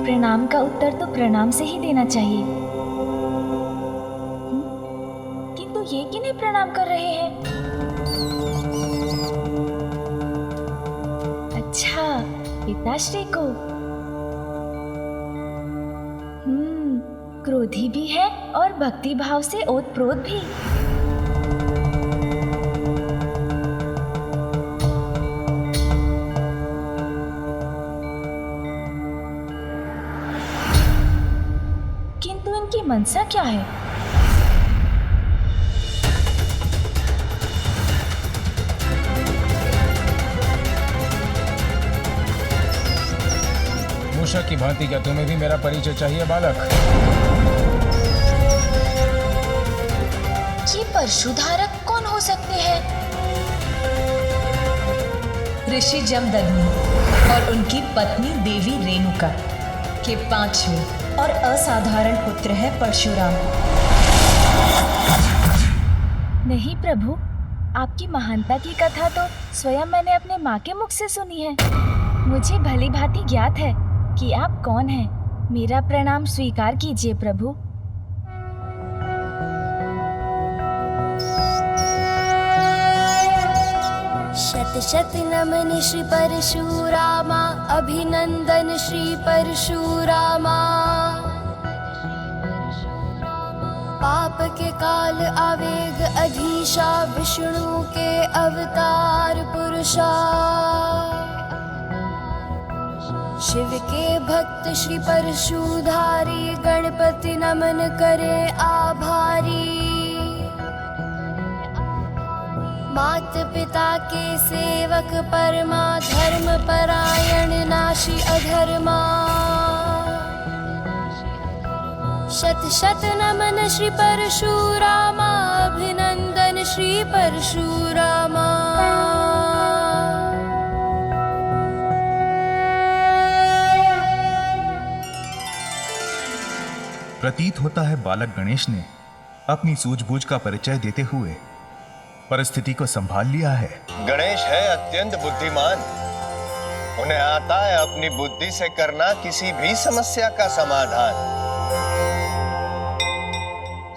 प्रणाम का उत्तर तो प्रणाम से ही देना चाहिए। किंतु ये किन्हें प्रणाम कर रहे हैं? अच्छा, पिताश्री को। क्रोधी भी है और भक्ति भाव से ओतप्रोत भी। किंतु इनकी मनसा क्या है? मूषक की भांति क्या तुम्हें भी मेरा परिचय चाहिए बालक? ये परशुधारक कौन हो सकते हैं? ऋषि जमदग्नि और उनकी पत्नी देवी रेणुका के 5वें और असाधारण पुत्र है परशुराम। नहीं प्रभु, आपकी महानता की कथा तो स्वयं मैंने अपने माँ के मुख से सुनी है। मुझे भली भांति ज्ञात है कि आप कौन हैं। मेरा प्रणाम स्वीकार कीजिए प्रभु। शत शत नमन श्री परशुरामा, अभिनंदन श्री परशुरामा। पाप के काल आवेग अधीशा, विष्णु के अवतार पुरुषा। शिव के भक्त श्री परशुधारी, गणपति नमन करे आभारी। मात पिता के सेवक परमा, धर्म परायण नाशी अधर्मा। शत शत नमन श्री परशुरामा, अभिनंदन श्री परशुरामा। प्रतीत होता है बालक गणेश ने अपनी सूझबूझ का परिचय देते हुए परिस्थिति को संभाल लिया है। गणेश है अत्यंत बुद्धिमान। उन्हें आता है अपनी बुद्धि से करना किसी भी समस्या का समाधान।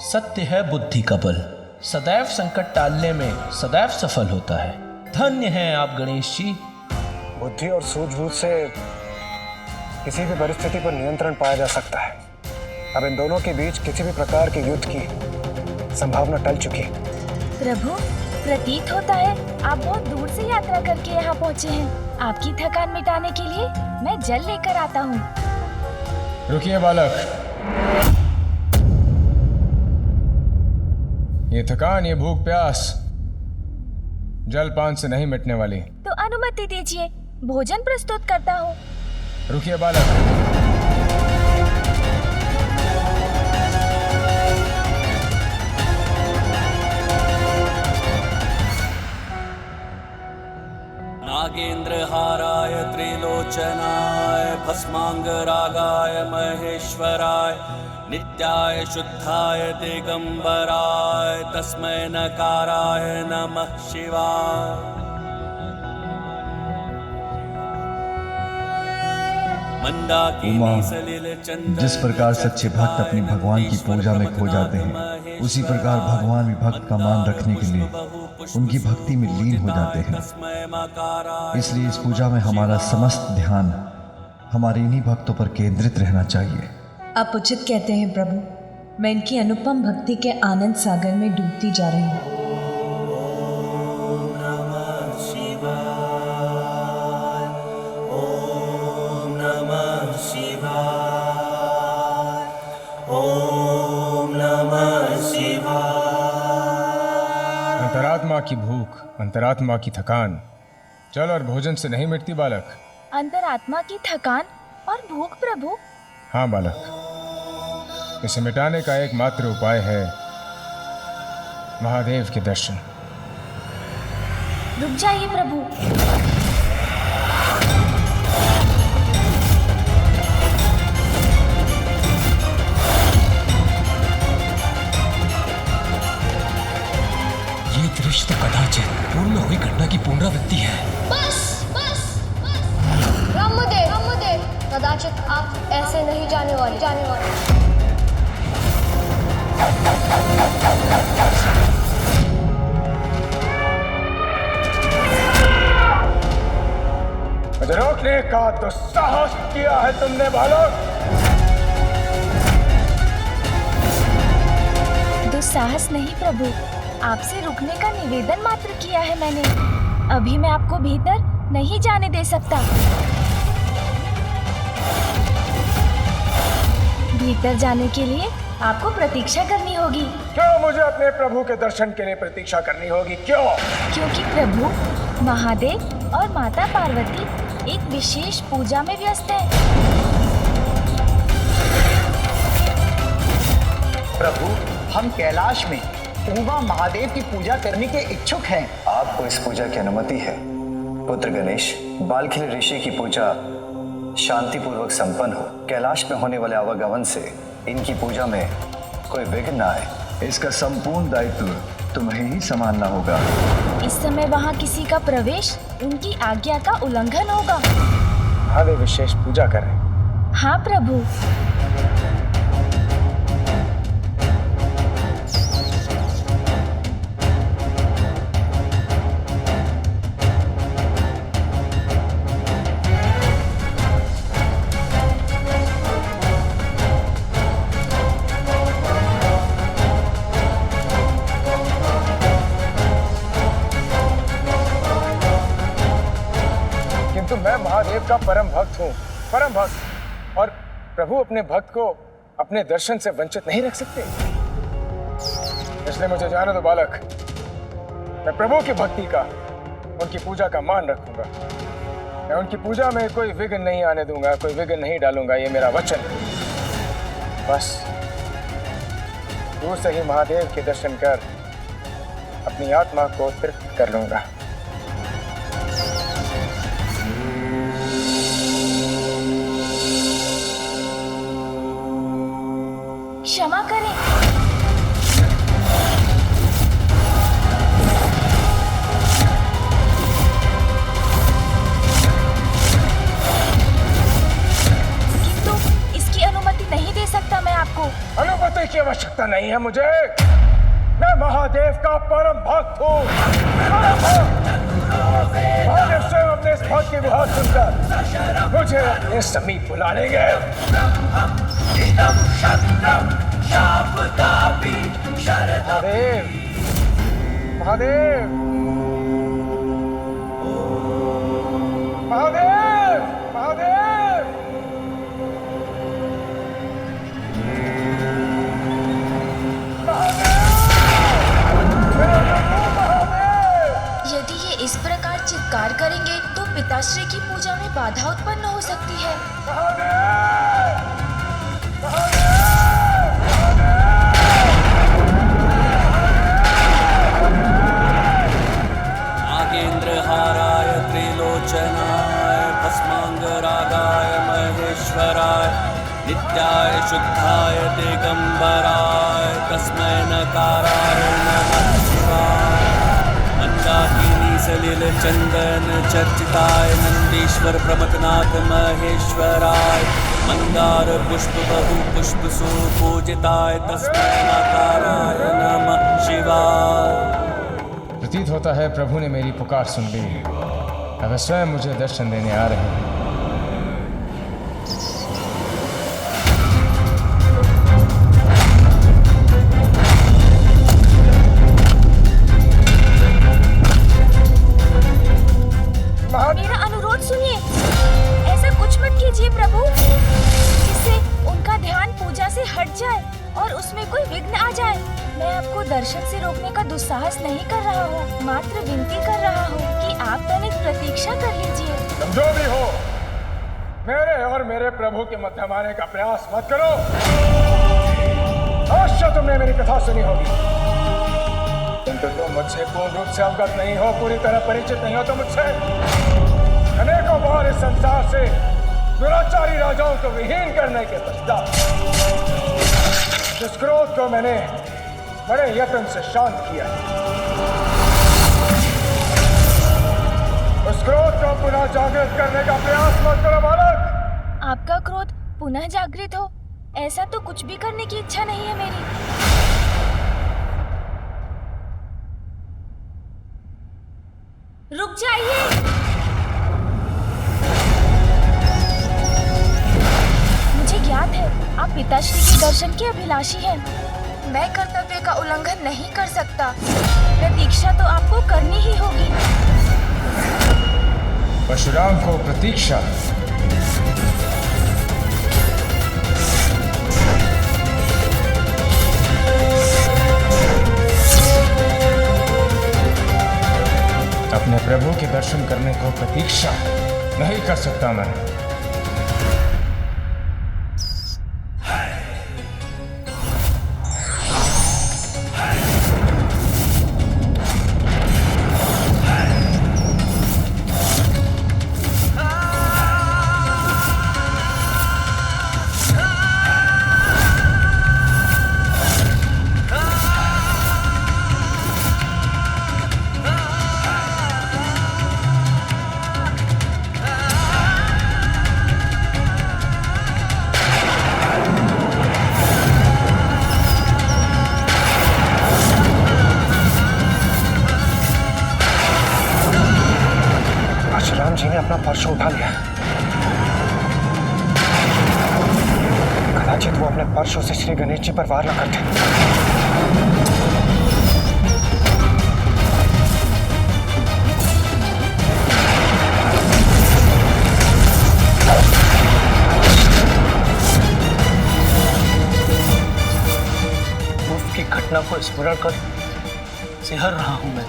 सत्य है बुद्धि का बल, सदैव संकट टालने में सदैव सफल होता है। धन्य हैं आप गणेश जी। बुद्धि और सूझबूझ से किसी भी परिस्थिति पर नियंत्रण पाया जा सकता है। अब इन दोनों के बीच किसी भी प्रकार के युद्ध की संभावना टल चुकी है। प्रभु, प्रतीत होता है आप बहुत दूर से यात्रा करके यहाँ पहुँचे हैं। आपकी थकान मिटाने के लिए मैं जल लेकर आता हूँ। रुकिए बालक, ये थकान, ये भूख प्यास जलपान से नहीं मिटने वाली। तो अनुमति दीजिए, भोजन प्रस्तुत करता हूँ। रुकिए बालक, नागेन्द्रहाराय त्रिलोचनाय भस्मांगरागाय महेश्वराय नित्याय शुद्धाय दिगंबराय तस्मै नकाराय नमः शिवाय। उमा, जिस प्रकार सच्चे भक्त अपने भगवान की पूजा में खो जाते हैं, उसी प्रकार भगवान भी भक्त का मान रखने के लिए उनकी भक्ति में लीन हो जाते हैं। इसलिए इस पूजा में हमारा समस्त ध्यान हमारे इन्हीं भक्तों पर केंद्रित रहना चाहिए। आप उचित कहते हैं प्रभु। मैं इनकी अनुपम भक्ति के आनंद सागर में डूबती जा रही हूँ। अंतरात्मा की भूख, अंतरात्मा की थकान जल और भोजन से नहीं मिटती बालक। अंतरात्मा की थकान और भूख प्रभु? हाँ बालक, इसे मिटाने का एकमात्र उपाय है महादेव के दर्शन। रुक जाइए प्रभु। ये दृश्य तो कदाचित पूर्ण हुई घटना की पुनरावृत्ति है। बस बस बस ब्रह्मदेव, कदाचित आप ऐसे नहीं जाने वाले। मुझे रोकने का दुस्साहस किया है तुमने बालक। दुस्साहस नहीं प्रभु, आपसे रुकने का निवेदन मात्र किया है मैंने। अभी मैं आपको भीतर नहीं जाने दे सकता। भीतर जाने के लिए आपको प्रतीक्षा करनी होगी। क्यों मुझे अपने प्रभु के दर्शन के लिए प्रतीक्षा करनी होगी? क्यों? क्योंकि प्रभु महादेव और माता पार्वती एक विशेष पूजा में व्यस्त है। प्रभु, हम कैलाश में पूर्वा महादेव की पूजा करने के इच्छुक हैं। आपको इस पूजा की अनुमति है। पुत्र गणेश, बालखिल ऋषि की पूजा शांतिपूर्वक संपन्न हो। कैलाश में होने वाले आवागमन से इनकी पूजा में कोई विघ्न न आए। इसका संपूर्ण दायित्व तुम्हें ही संभालना होगा। इस समय वहाँ किसी का प्रवेश उनकी आज्ञा का उल्लंघन होगा। हाँ, वे विशेष पूजा कर रहे हैं। हाँ प्रभु। मैं महादेव का परम भक्त हूँ, परम भक्त, और प्रभु अपने भक्त को अपने दर्शन से वंचित नहीं रख सकते। इसलिए मुझे जाने दो बालक। मैं प्रभु की भक्ति का, उनकी पूजा का मान रखूंगा। मैं उनकी पूजा में कोई विघ्न नहीं आने दूंगा, कोई विघ्न नहीं डालूंगा, ये मेरा वचन है। बस दूर से ही महादेव के दर्शन कर अपनी आत्मा को तृप्त कर लूंगा। क्षमा करें। किंतु इसकी अनुमति नहीं दे सकता मैं आपको। अनुमति की आवश्यकता नहीं है मुझे। मैं महादेव का परम भक्त हूँ। महादेव स्वयं अपने इस भक्त की विहार सुनकर मुझे अपने समीप बुला लेंगे। महादेव, महादेव, महादेव, महादेव। यदि ये इस प्रकार चित्कार करेंगे तो पिताश्री की पूजा में बाधा उत्पन्न हो सकती है। नागेन्द्रहाराय त्रिलोचनाय भस्मांगरागाय महेश्वराय नित्याय शुद्धाय दिगंबराय तस्मै नकाराय नमः शिवाय। मंदाकिनी सलिल चंदन चर्चिताय नंदीश्वर प्रमथनाथ महेश्वराय मंदार पुष्प बहु पुष्प सुपूजिताय तस्मै नकाराय नमः शिवाय। प्रतीत होता है प्रभु ने मेरी पुकार सुन ली। अब स्वयं मुझे दर्शन देने आ रहे हैं। मेरा अनुरोध सुनिए। ऐसा कुछ मत कीजिए प्रभु जिससे उनका ध्यान पूजा से हट जाए और उसमें कोई विघ्न आ जाए। मैं आपको दर्शन से रोकने का दुस्साहस नहीं कर रहा रहा हूँ, मात्र विनती कर रहा हूँ कि आप तनिक प्रतीक्षा कर लीजिए। तुम जो भी हो, मेरे और मेरे प्रभु के मध्य आने का प्रयास मत करो। अवश्य तुमने मेरी कथा सुनी होगी, किंतु तुम मुझसे पूर्ण रूप से अवगत नहीं हो, पूरी तरह परिचित नहीं हो तो मुझसे। अनेकों बार इस संसार से दुराचारी राजाओं को विहीन करने के पश्चात जिस क्रोध को मैंने बड़े यत्न से शांत किया, उस क्रोध को पुनः जागृत करने का प्रयास मत करो बालक। आपका क्रोध पुनः जागृत हो, ऐसा तो कुछ भी करने की इच्छा नहीं है मेरी। रुक जाइए। मुझे ज्ञात है आप पिताश्री के दर्शन के अभिलाषी हैं। मैं कर्तव्य का उल्लंघन नहीं कर सकता, प्रतीक्षा तो आपको करनी ही होगी। परशुराम को प्रतीक्षा? अपने प्रभु के दर्शन करने को प्रतीक्षा नहीं कर सकता मैं। अपना परशु उठा लिया। कदाचित वो अपने परशु से श्री गणेश जी पर वार न करते। उसकी घटना को स्मरण कर सिहर रहा हूं मैं।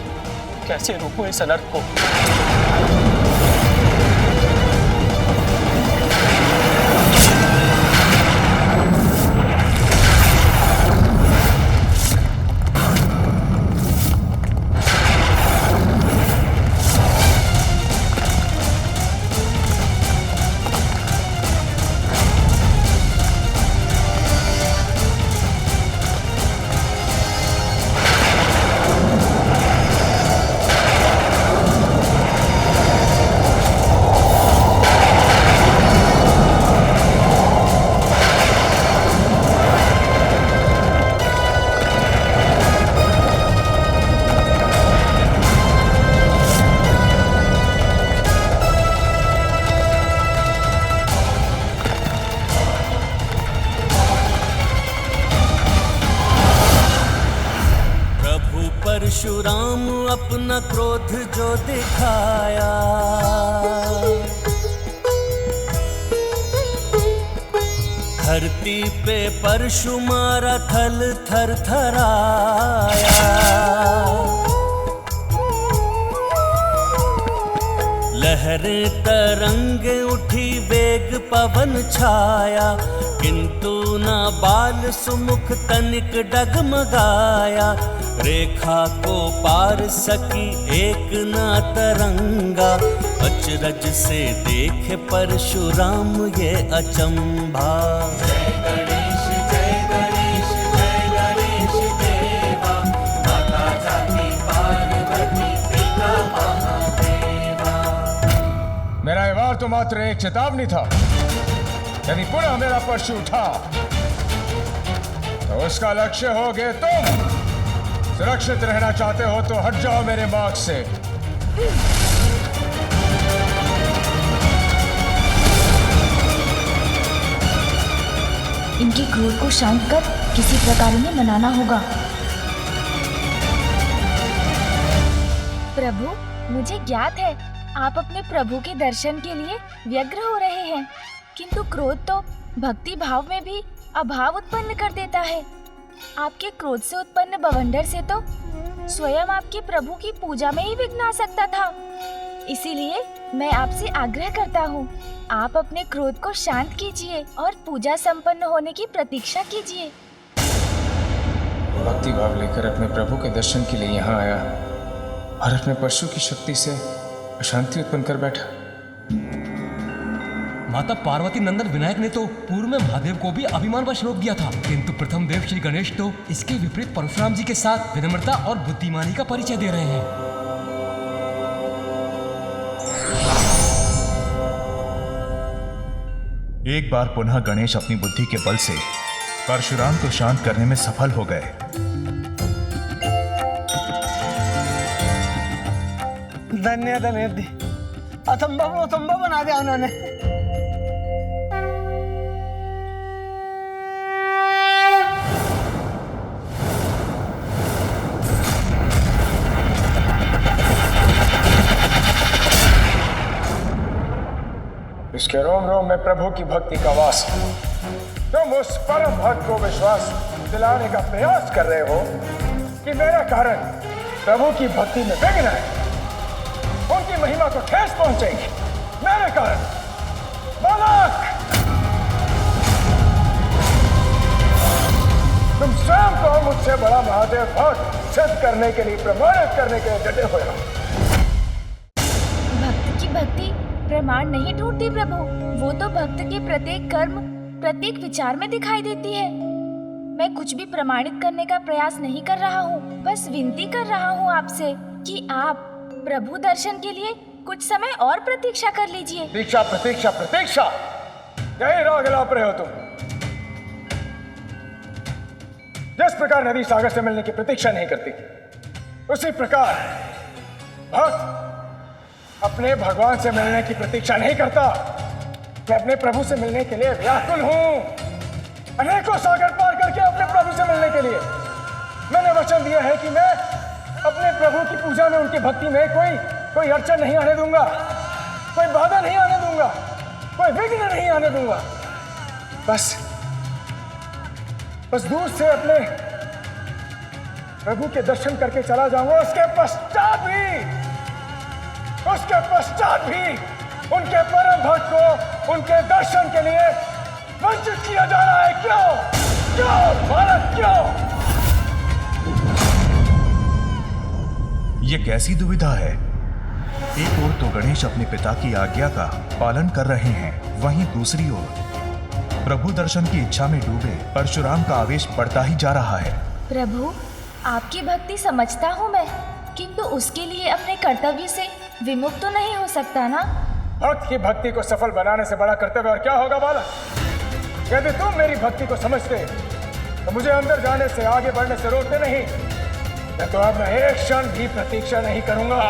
कैसे रोकूं इस अनर्थ को? परशुराम अपना क्रोध जो दिखाया, धरती पे परशु मारा थल थर थराया। लहरें तरंगे उठी वेग पवन छाया, किंतु ना बाल सुमुख तनिक डगमगाया। रेखा को पार सकी एक ना तरंगा, अचरज से देखे परशुराम ये अचंभा। जय गणेश जय गणेश जय गणेश देवा, माता जाति पार्वती पिता महादेवा। मेरा ये वार तो मात्र एक चेतावनी था। यदि पुनः मेरा परशु उठा तो उसका लक्ष्य होगे तुम। सुरक्षित रहना चाहते हो तो हट जाओ मेरे मार्ग से। इनके क्रोध को शांत कर किसी प्रकार इन्हें मनाना होगा। प्रभु, मुझे ज्ञात है आप अपने प्रभु के दर्शन के लिए व्यग्र हो रहे हैं, किंतु क्रोध तो भक्ति भाव में भी अभाव उत्पन्न कर देता है। आपके क्रोध से उत्पन्न बवंडर से तो स्वयं आपके प्रभु की पूजा में ही विघ्न आ सकता था। इसीलिए मैं आपसे आग्रह करता हूँ, आप अपने क्रोध को शांत कीजिए और पूजा संपन्न होने की प्रतीक्षा कीजिए। भक्ति भाव लेकर अपने प्रभु के दर्शन के लिए यहाँ आया और अपने परशु की शक्ति से अशांति उत्पन्न कर बैठा। माता पार्वती नंदन विनायक ने तो पूर्व में महादेव को भी अभिमानवश रोक दिया था, किंतु प्रथम देव श्री गणेश तो इसके विपरीत परशुराम जी के साथ विनम्रता और बुद्धिमानी का परिचय दे रहे हैं। एक बार पुनः गणेश अपनी बुद्धि के बल से परशुराम को शांत करने में सफल हो गए। धन्यवाद असंभव बना दिया उन्होंने। इसके रोम रोम में प्रभु की भक्ति का वास है। तुम उस परम भक्त को विश्वास दिलाने का प्रयास कर रहे हो कि मेरा कारण प्रभु की भक्ति में विघ्न है, उनकी महिमा को ठेस पहुंचेगी मेरे कारण। बालक, तुम स्वयं को मुझसे बड़ा महादेव भक्त सिद्ध करने के लिए, प्रमाणित करने के लिए डटे हुए हो। भक्त की भक्ति प्रमाण नहीं ढूंढती प्रभु, वो तो भक्त के प्रत्येक कर्म, प्रत्येक विचार में दिखाई देती है। मैं कुछ भी प्रमाणित करने का प्रयास नहीं कर रहा हूँ, बस विनती कर रहा हूँ आपसे कि आप प्रभु दर्शन के लिए कुछ समय और प्रतीक्षा कर लीजिए। प्रतीक्षा प्रतीक्षा प्रतीक्षा, यही राग लाप रहे हो तुम। जिस प्रकार नदी सागर से मिलने की प्रतीक्षा नहीं करती, उसी प्रकार भक्त अपने भगवान से मिलने की प्रतीक्षा नहीं करता। मैं अपने प्रभु से मिलने के लिए व्याकुल हूं, अनेकों सागर पार करके अपने प्रभु से मिलने के लिए। मैंने वचन दिया है कि मैं अपने प्रभु की पूजा में, उनकी भक्ति में कोई अड़चन नहीं आने दूंगा, कोई बाधा नहीं आने दूंगा, कोई विघ्न नहीं आने दूंगा। बस दूर से अपने प्रभु के दर्शन करके चला जाऊंगा। उसके पश्चात भी उनके परम भक्त को उनके दर्शन के लिए वंचित किया जा रहा है। क्यों भारत, क्यों? ये कैसी दुविधा है? एक ओर तो गणेश अपने पिता की आज्ञा का पालन कर रहे हैं, वहीं दूसरी ओर प्रभु दर्शन की इच्छा में डूबे परशुराम का आवेश बढ़ता ही जा रहा है। प्रभु, आपकी भक्ति समझता हूँ मैं, किंतु उसके लिए अपने कर्तव्य से विमुख तो नहीं हो सकता ना। भक्त की भक्ति को सफल बनाने से बड़ा कर्तव्य और क्या होगा बालक? यदि तुम मेरी भक्ति को समझते तो मुझे अंदर जाने से, आगे बढ़ने से रोकते नहीं। मैं तो अब एक क्षण भी प्रतीक्षा नहीं करूंगा।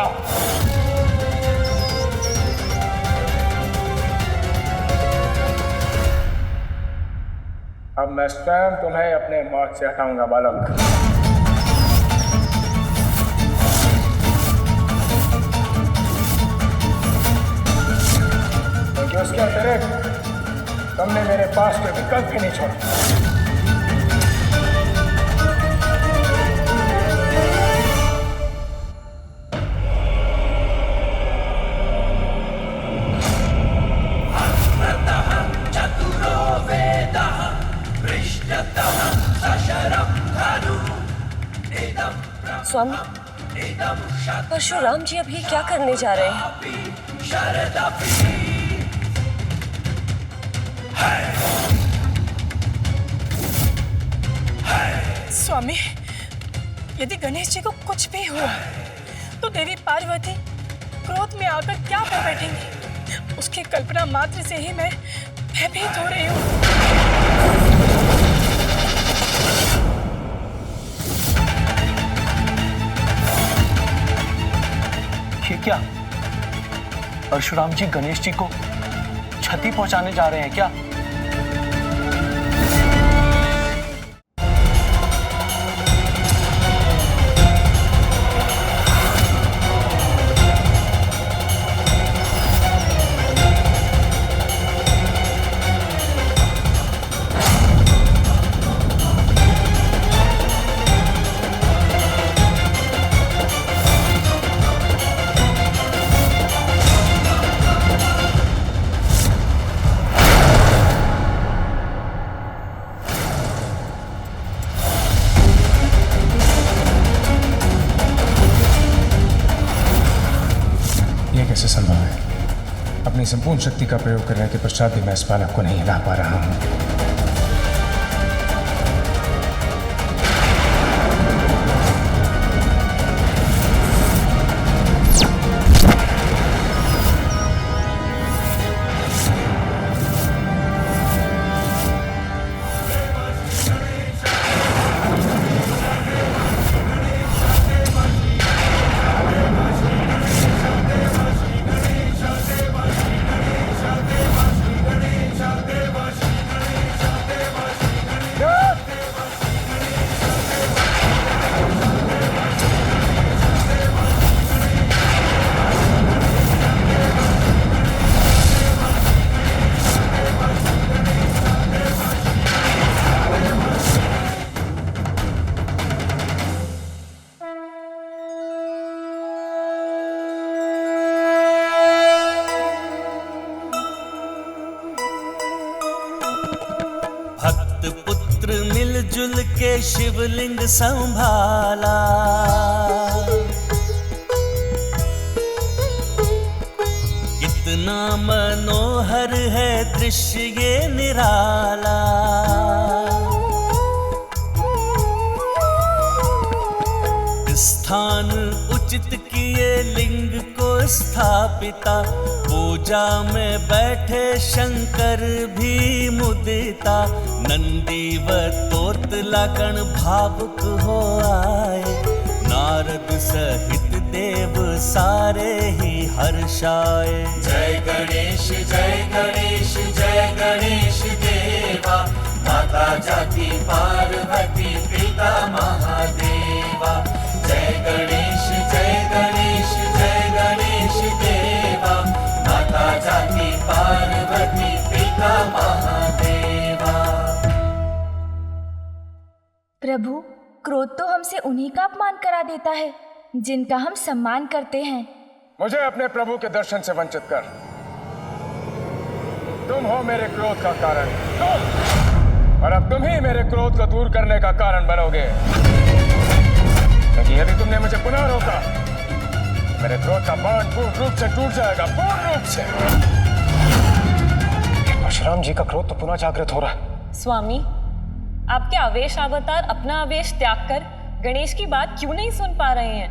अब मैं स्वयं तुम्हें अपने मार्ग से हटाऊंगा बालक। क्योंकि उसके अतिरिक्त तुमने मेरे पास कोई विकल्प भी नहीं छोड़ा। स्वामी, परशुराम जी अभी क्या करने जा रहे हैं? स्वामी, यदि गणेश जी को कुछ भी हुआ तो देवी पार्वती क्रोध में आकर क्या कर बैठेंगी? उसकी कल्पना मात्र से ही मैं भयभीत हो रही हूँ। ये क्या? परशुराम जी गणेश जी को क्षति पहुंचाने जा रहे हैं क्या? कैसे संभव है? अपनी संपूर्ण शक्ति का प्रयोग करने के पश्चात भी मैं इस बालक को नहीं हिला पा रहा हूं। पुत्र मिलजुल के शिवलिंग संभाला, कितना मनोहर है दृश्य ये निराला। स्थान उचित किए लिंग को स्थापिता, पूजा में बैठे शंकर भी मुदिता। नंदी व तोतला गण भावुक हो आए, नारद सहित देव सारे ही हर्षाए। जय गणेश जय गणेश देवा, माता जाति पार्वती पिता महादेवा। जय गणेश देवा, माता जाति पार्वती पिता महादेवा। प्रभु, क्रोध तो हमसे उन्हीं का अपमान करा देता है जिनका हम सम्मान करते हैं। मुझे अपने प्रभु के दर्शन से वंचित कर। तुम हो मेरे क्रोध का कारण, और अब तुम ही मेरे क्रोध को दूर करने का कारण बनोगे। क्योंकि यदि तुमने मुझे पुनः रोका, मेरे क्रोध का बाण पूर्ण रूप से टूट जाएगा, पूर्ण रूप से। परशुराम जी का क्रोध तो पुनः जागृत हो रहा है। स्वामी, आपके आवेश अवतार अपना आवेश त्याग कर गणेश की बात क्यों नहीं सुन पा रहे हैं?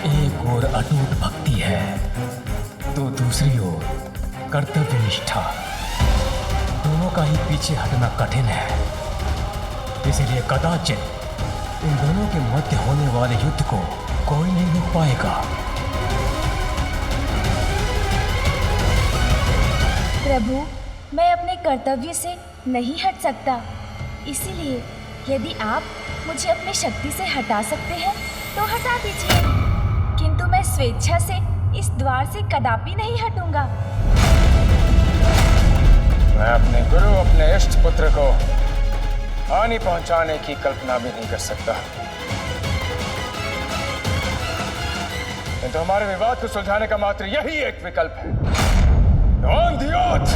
एक ओर अटूट भक्ति है तो दूसरी ओर कर्तव्य निष्ठा, दोनों का ही पीछे हटना कठिन है। इसलिए कदाचित इन दोनों के मध्य होने वाले युद्ध को कोई नहीं रोक पाएगा। प्रभु, मैं अपने कर्तव्य से नहीं हट सकता, इसीलिए यदि आप मुझे अपनी शक्ति से हटा सकते हैं तो हटा दीजिए, किंतु मैं स्वेच्छा से इस द्वार से कदापि नहीं हटूंगा। मैं अपने गुरु, अपने इष्ट पुत्र को हानि पहुंचाने की कल्पना भी नहीं कर सकता, किंतु हमारे विवाद को सुलझाने का मात्र यही एक विकल्प है। On the earth!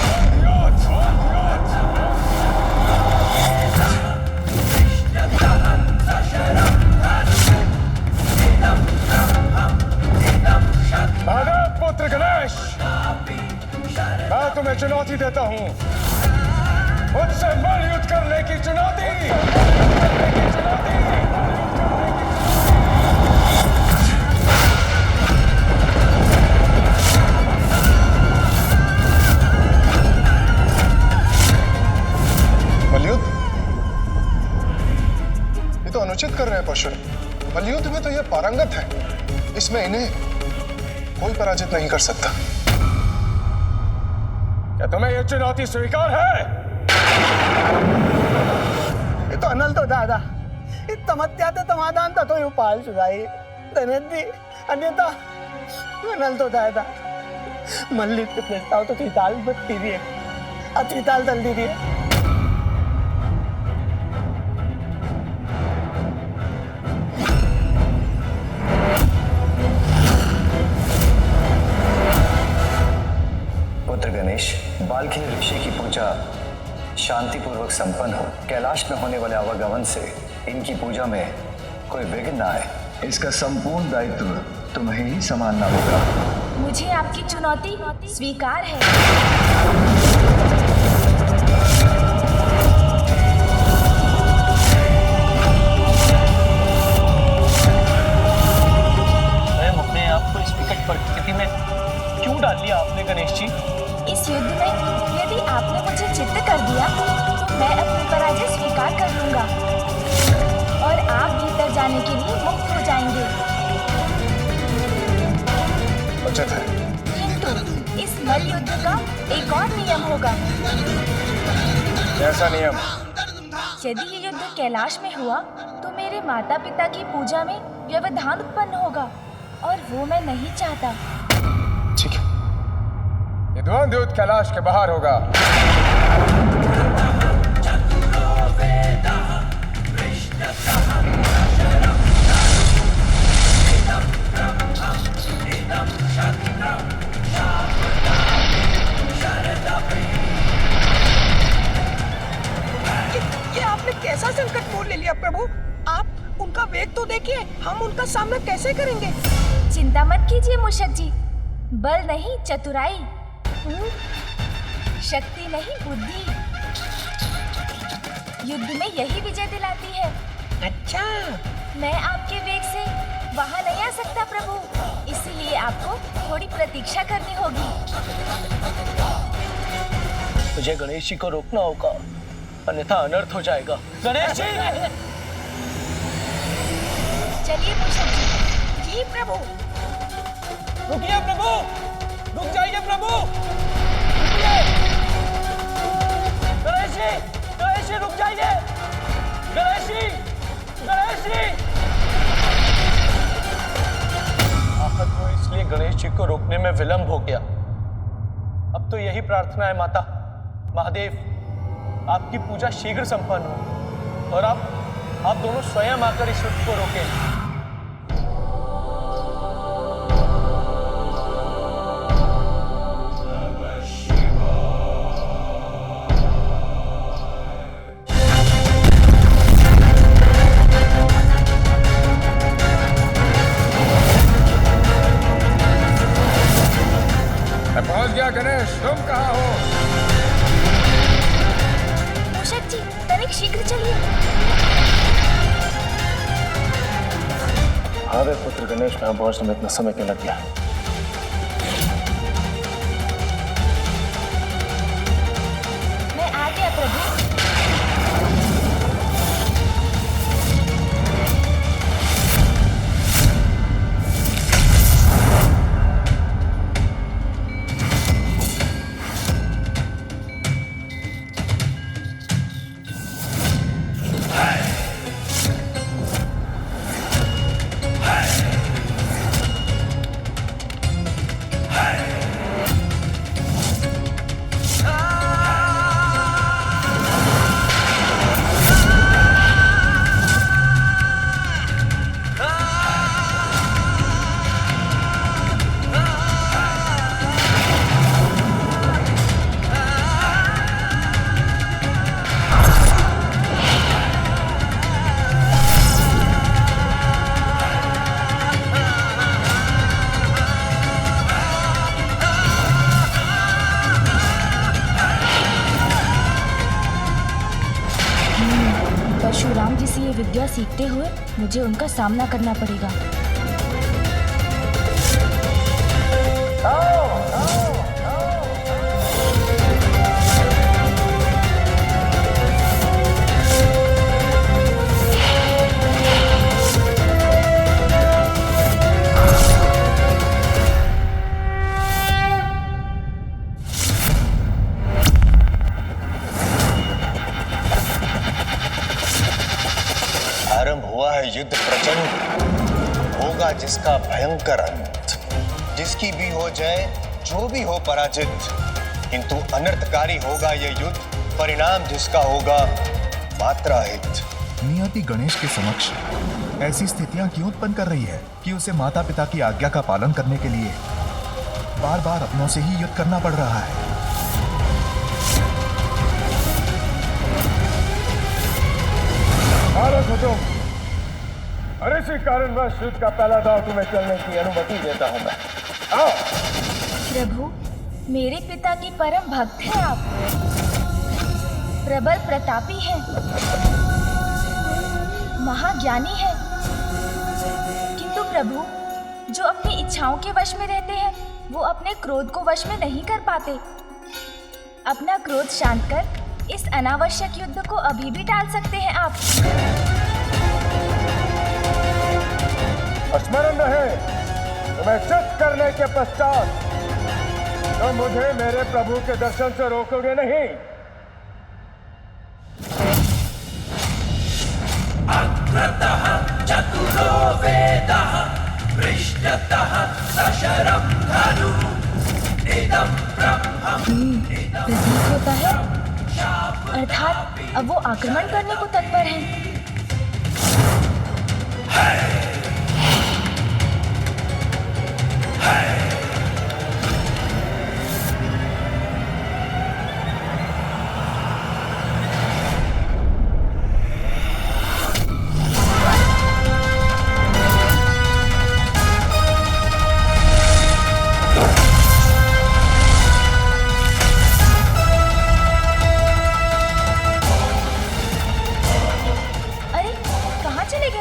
महादेव पुत्र गणेश, मैं तुम्हें चुनौती देता हूं, मुझसे मल युद्ध करने की चुनौती। मलयुद्ध? ये तो अनुचित कर रहे हैं परशुराम। मलयुद्ध में तो ये पारंगत है, इसमें इन्हें कोई पराजित नहीं कर सकता। क्या तुम्हें ये चुनौती स्वीकार है? ये तो अनल तो दादा, ये तमत्या तो समाधान तो ये उपाय सुझाई धनंदी अन्यथा अनल तो दादा। मल्लिक के प्रस्ताव तो त्रिताल बत्ती रही है, त्रिताल तल दी रही है। पुत्र गणेश, बालखिल ऋषि की पूजा शांतिपूर्वक संपन्न हो, कैलाश में होने वाले आवागमन से इनकी पूजा में कोई विघ्न न आए, इसका संपूर्ण दायित्व तुम्हें ही संभालना होगा। मुझे आपकी चुनौती स्वीकार है। स्वयं अपने आप को इस विकट परिस्थिति में क्यों डाल लिया आपने गणेश जी? इस युद्ध में यदि आपने मुझे चित्त कर दिया तो मैं अपनी पराजय स्वीकार कर लूंगा और आप भीतर जाने के लिए मुक्त हो जाएंगे। उचित है। किंतु इस मल्ल युद्ध का एक और नियम होगा। कैसा नियम? यदि ये युद्ध कैलाश में हुआ तो मेरे माता पिता की पूजा में व्यवधान उत्पन्न होगा और वो मैं नहीं चाहता। ठीक है, ये द्वंद्व युद्ध कैलाश के बाहर होगा। ये आपने कैसा संकट मोल ले लिया प्रभु? आप उनका वेग तो देखिए, हम उनका सामना कैसे करेंगे? चिंता मत कीजिए मूषक जी, बल नहीं चतुराई, शक्ति नहीं बुद्धि युद्ध में यही विजय दिलाती है। अच्छा, मैं आपके वेग से वहां नहीं आ सकता प्रभु, इसीलिए आपको थोड़ी प्रतीक्षा करनी होगी। मुझे गणेश जी को रोकना होगा, अन्यथा अनर्थ हो जाएगा। गणेश जी! चलिए मूषक जी। जी प्रभु। रुकिए प्रभु, रुक जाइए प्रभु, रुकिए। गणेश जी रुक जाइए। गणेश जी! आहत हो इसलिए गणेश जी को रोकने में विलंब हो गया। अब तो यही प्रार्थना है माता, महादेव आपकी पूजा शीघ्र संपन्न हो और आप दोनों स्वयं आकर इस युद्ध को रोकें। पहुंच गया गणेश, तुम कहाँ हो? मूषक जी, तनिक शीघ्र चलिए। हाँ वे पुत्र गणेश, यहाँ पहुंचने में इतना समय क्यों लग गया? मैं आ गया प्रभु। परशुराम जी से ये विद्या सीखते हुए मुझे उनका सामना करना पड़ेगा। आरंभ हुआ है युद्ध प्रचंड, होगा जिसका भयंकर अंत। जिसकी भी हो जाए, जो भी हो पराजित, किंतु अनर्थकारी होगा ये युद्ध, परिणाम जिसका होगा मात्रा हित। नियति गणेश के समक्ष ऐसी स्थितियां क्यों उत्पन्न कर रही है कि उसे माता पिता की आज्ञा का पालन करने के लिए बार बार अपनों से ही युद्ध करना पड़ रहा है। बालक हो तुम, और इसी कारणवश युद्ध का पहला दांव तुम्हें चलने की अनुमति देता हूं मैं। आओ। प्रभु, मेरे पिता की परम भक्त हैं आप, प्रबल प्रतापी हैं, महाज्ञानी हैं। किंतु प्रभु, जो अपनी इच्छाओं के वश में रहते हैं वो अपने क्रोध को वश में नहीं कर पाते। अपना क्रोध शांत कर इस अनावश्यक युद्ध को अभी भी टाल सकते हैं आप। स्मरण रहे, तुम्हें चित करने के पश्चात तो मुझे मेरे प्रभु के दर्शन से रोकोगे नहीं। अग्रतः चतुरो वेदः पृष्ठतः सशरं धनु इदं ब्रह्मम् प्रतीत होता है, अर्थात अब वो आक्रमण करने को तत्पर हैं।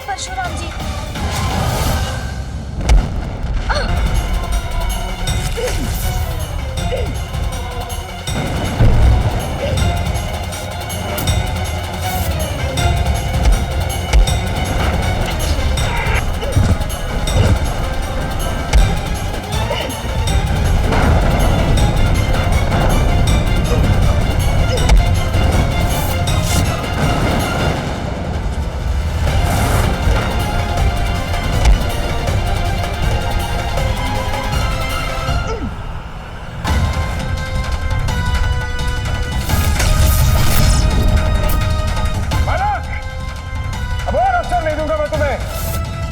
परशुराम जी,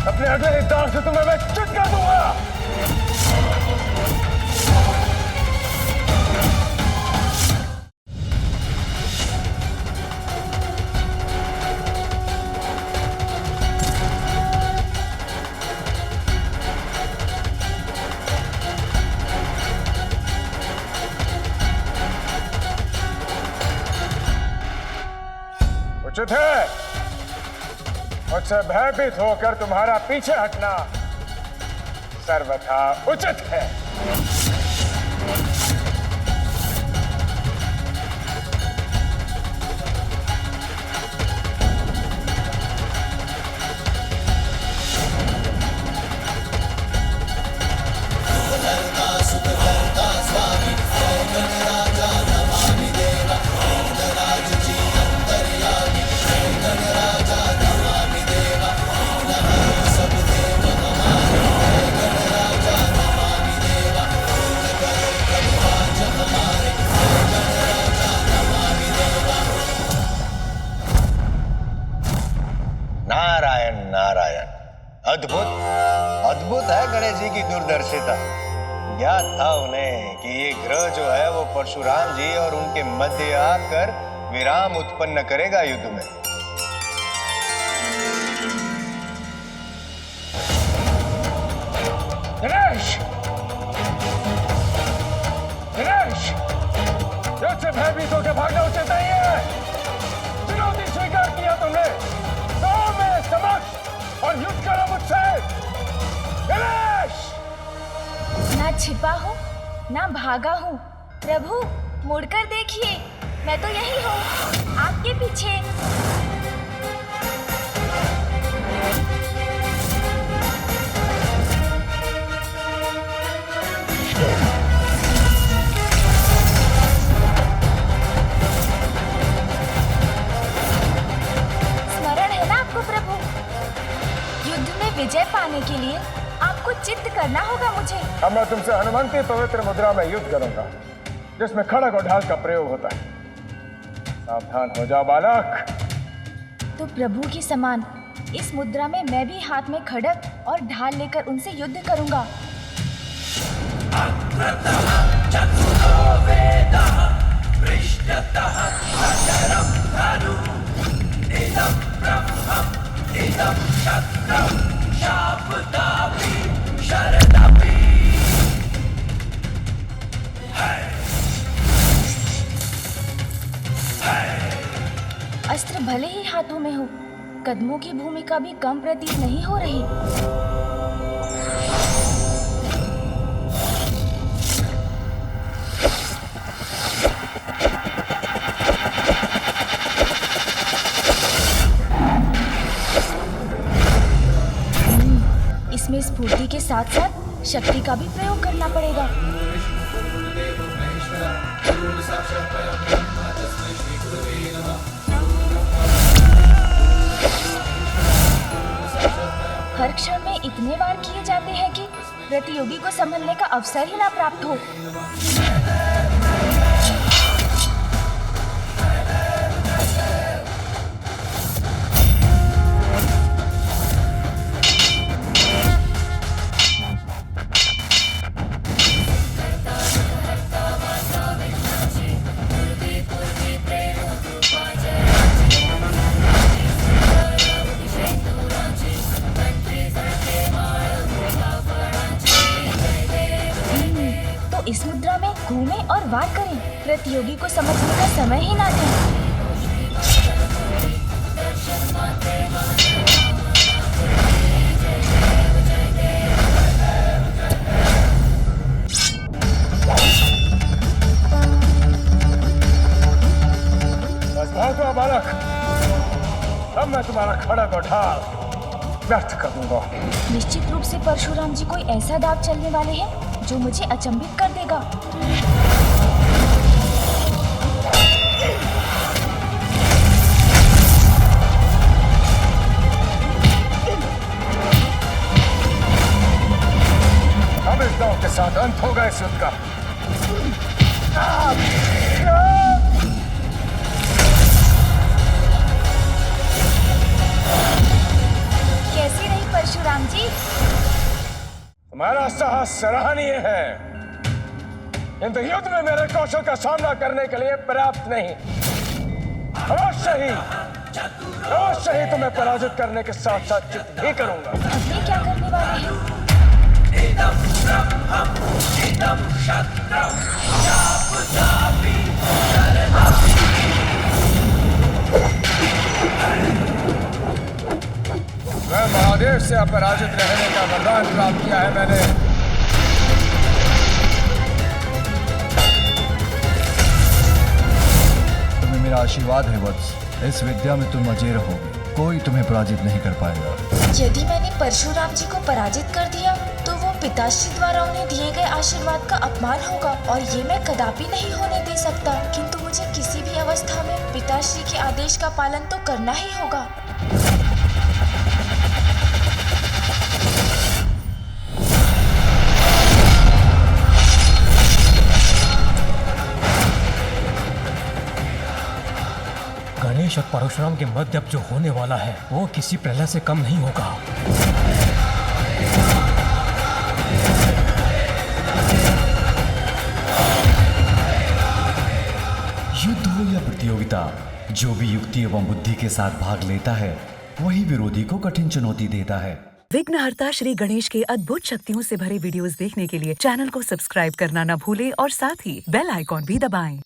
अपने अगले ही दांव से तुम्हें मैं चित कर दूंगा। उचित है, मुझसे भयभीत होकर तुम्हारा पीछे हटना सर्वथा उचित है। नारायण नारायण, अद्भुत अद्भुत है गणेश जी की दूरदर्शिता। ज्ञात था उन्हें कि ये ग्रह जो है वो परशुराम जी और उनके मध्य आकर विराम उत्पन्न करेगा युद्ध में। गणेश, गणेश, युद्ध से भयभीत होकर भागना उचित नहीं है। चुनौती स्वीकार किया तुमने, तो मेरे समक्ष और युद्ध करो मुझसे। गणेश, ना छिपा हूँ ना भागा हूँ। प्रभु, मुड़कर देखिए, मैं तो यही हूँ, आपके पीछे। स्मरण है ना आपको प्रभु? युद्ध में विजय पाने के लिए आपको चित्त करना होगा मुझे। अब मैं तुमसे हनुमंती पवित्र मुद्रा में युद्ध करूंगा, जिसमें खड़ग और ढाल का प्रयोग होता है। सावधान हो जाओ बालक। तो प्रभु की समान इस मुद्रा में मैं भी हाथ में खड़ग और ढाल लेकर उनसे युद्ध करूंगा। इदं शस्त्रं शापदापि शरदपि अस्त्र भले ही हाथों में हो, कदमों की भूमिका भी कम प्रतीत नहीं हो रही। इसमें स्फूर्ति के साथ साथ शक्ति का भी प्रयोग करना पड़ेगा। हर क्षण में इतने बार किए जाते हैं कि प्रतियोगी को संभलने का अवसर ही ना प्राप्त हो। इस मुद्रा में घूमें और वार करें, प्रतियोगी को समझने का समय ही ना दें। बस बहुत हुआ बालक, अब मैं तुम्हारा खड़ग और ढाल व्यर्थ कर दूंगा। निश्चित रूप से परशुराम जी कोई ऐसा दाव चलने वाले हैं जो मुझे अचंभित कर देगा। अब इस दाव के साथ अंत होगा इस युद्ध का। कैसी रही परशुराम जी? तुम्हारा साहस सराहनीय है, किंतु युद्ध में मेरे कौशल का सामना करने के लिए पर्याप्त नहीं। अवश्य ही तुम्हें पराजित करने के साथ साथ चित भी करूंगा। अब ये क्या करने वाले हैं? इदं ब्रह्मं इदं शस्त्रं शापदापि शरदपि। मैं महादेव से अपराजित रहने का वरदान प्राप्त किया है मैंने। तुम्हें मेरा आशीर्वाद है वत्स, इस विद्या में तुम अजय रहोगे, कोई तुम्हें पराजित नहीं कर पाएगा। यदि मैंने परशुराम जी को पराजित कर दिया तो वो पिताश्री द्वारा उन्हें दिए गए आशीर्वाद का अपमान होगा और ये मैं कदापि नहीं होने दे सकता। किंतु मुझे किसी भी अवस्था में पिताश्री के आदेश का पालन तो करना ही होगा। गणेश और परशुराम के मध्य अब जो होने वाला है वो किसी प्रलय से कम नहीं होगा। युद्ध हो या प्रतियोगिता, जो भी युक्ति एवं बुद्धि के साथ भाग लेता है वही विरोधी को कठिन चुनौती देता है। विघ्नहर्ता श्री गणेश के अद्भुत शक्तियों से भरे वीडियोस देखने के लिए चैनल को सब्सक्राइब करना न भूलें और साथ ही बेल आइकॉन भी दबाएं।